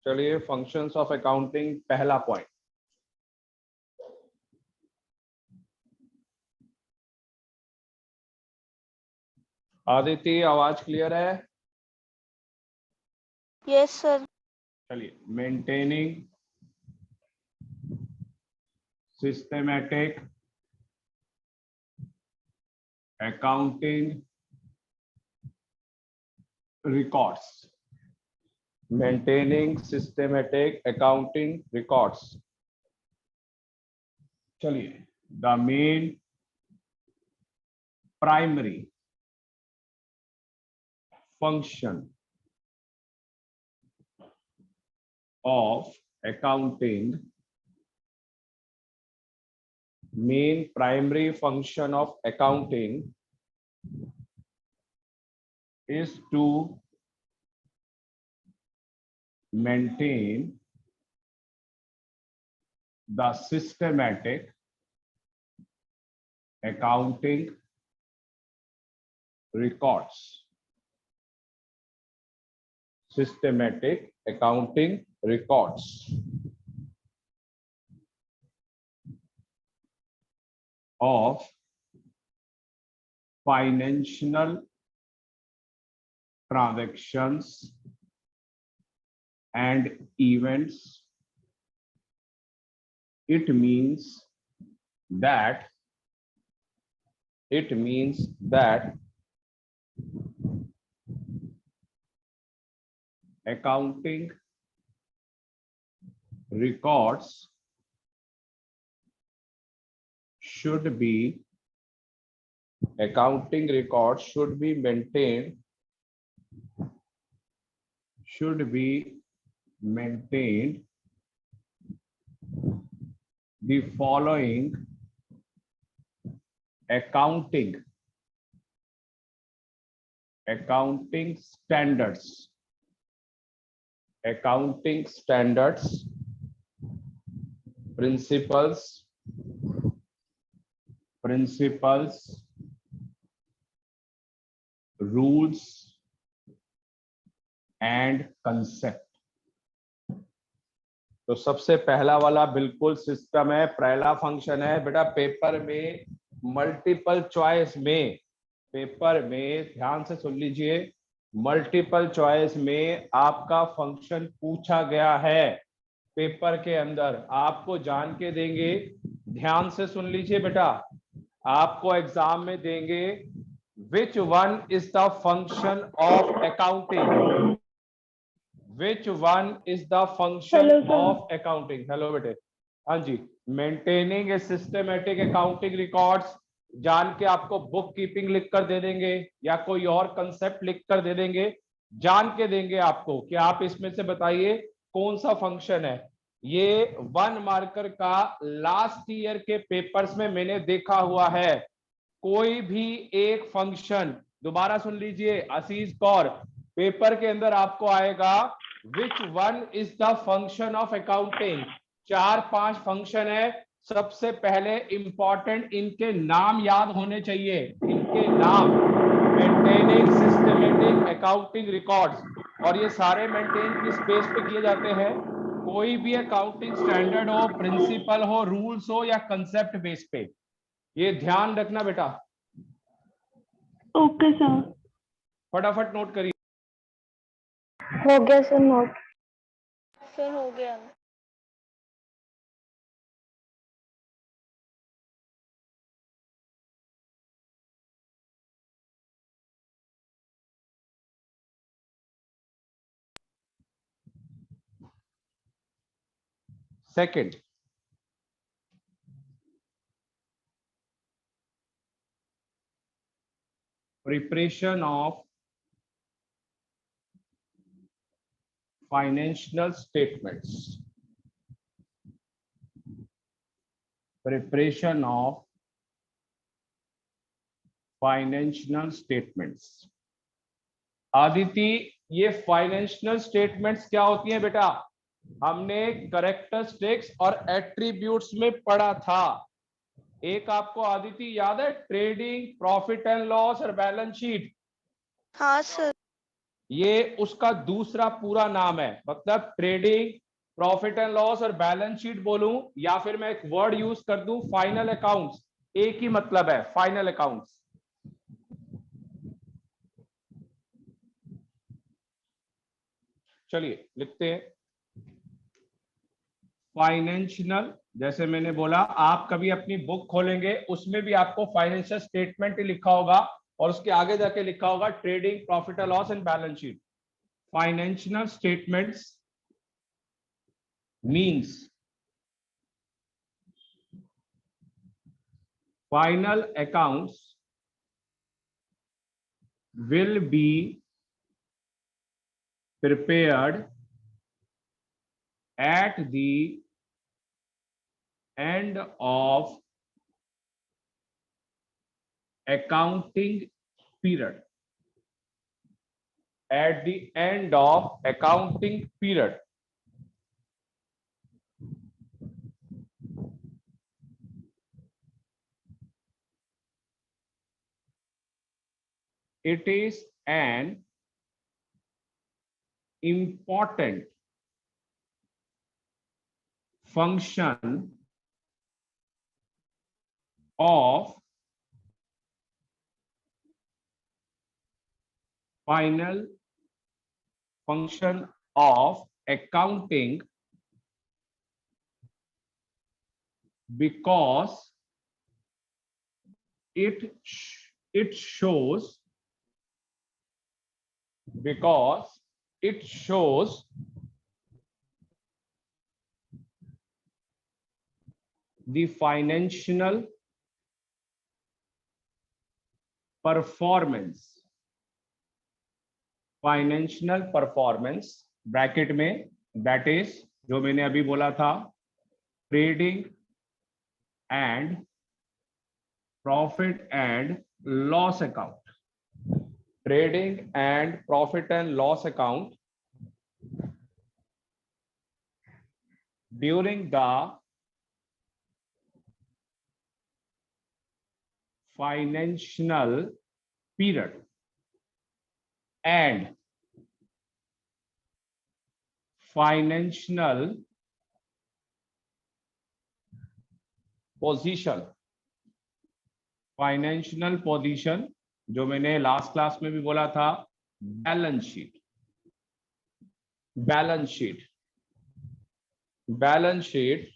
चलिए functions of accounting पहला point. Aditya आवाज क्लियर है? Yes sir. चलिए, maintaining systematic accounting records. Maintaining systematic accounting records. चलिए, the main primary function of accounting, main primary function of accounting is to maintain the systematic accounting records. Systematic accounting records of financial transactions and events. It means that accounting records should be maintained the following accounting standards, principles, rules and concept। तो सबसे पहला वाला बिल्कुल system है, पहला function है बेटा। Paper में मल्टीपल चॉइस में, ध्यान से सुन लीजिए, मल्टीपल चॉइस में आपका फंक्शन पूछा गया है। पेपर के अंदर आपको जान के देंगे, ध्यान से सुन लीजिए बेटा, आपको एग्जाम में देंगे which one is the function of accounting, which one is the function of accounting. Hello बेटे, हाँ जी। Maintaining a systematic accounting records, जान के आपको बुक कीपिंग लिख कर दे देंगे या कोई और कंसेप्ट लिख कर दे देंगे, जान के देंगे आपको कि आप इसमें से बताइए कौन सा फंक्शन है। ये 1 मार्कर का लास्ट ईयर के पेपर्स में मैंने देखा हुआ है। कोई भी एक फंक्शन, दोबारा सुन लीजिए आशीष कौर, पेपर के अंदर आपको आएगा विच one is the function of accounting. 4-5 function है। सबसे पहले इंपॉर्टेंट इनके नाम याद होने चाहिए, इनके नाम, मेंटेनिंग सिस्टमेटिक अकाउंटिंग रिकॉर्ड्स। और ये सारे मेंटेन किस बेस पे किए जाते हैं? कोई भी अकाउंटिंग स्टैंडर्ड हो, प्रिंसिपल हो, रूल्स हो या कंसेप्ट बेस पे। ये ध्यान रखना बेटा। Okay sir. फटाफट नोट करिए। हो गया सर नोट। सर हो गया। Second, preparation of financial statements, preparation of financial statements. Aditi, ये फाइनेंशियल स्टेटमेंट्स क्या होती हैं बेटा? हमने कैरेक्टरिस्टिक्स और एट्रीब्यूट्स में पढ़ा था। एक आपको आदिति याद है, ट्रेडिंग, प्रॉफिट एंड लॉस और बैलेंस शीट। हाँ सर। ये उसका दूसरा पूरा नाम है, मतलब ट्रेडिंग प्रॉफिट एंड लॉस और बैलेंस शीट बोलूं, या फिर मैं एक वर्ड यूज कर दूं फाइनल अकाउंट्स, एक ही मतलब है फाइनल अकाउंट्स। चलिए लिखते हैं फाइनेंशियल, जैसे मैंने बोला आप कभी अपनी बुक खोलेंगे उसमें भी आपको फाइनेंशियल स्टेटमेंट ही लिखा होगा और उसके आगे जाके लिखा होगा trading profit and loss and balance sheet. Financial statements means final accounts will be prepared at the end of accounting period. At the end of accounting period. It is an important function of final function of accounting because it shows the financial performance bracket में, that is जो मैंने अभी बोला था trading and profit and loss account, trading and profit and loss account during the financial period and financial position जो मैंने last class में भी बोला था बैलेंस शीट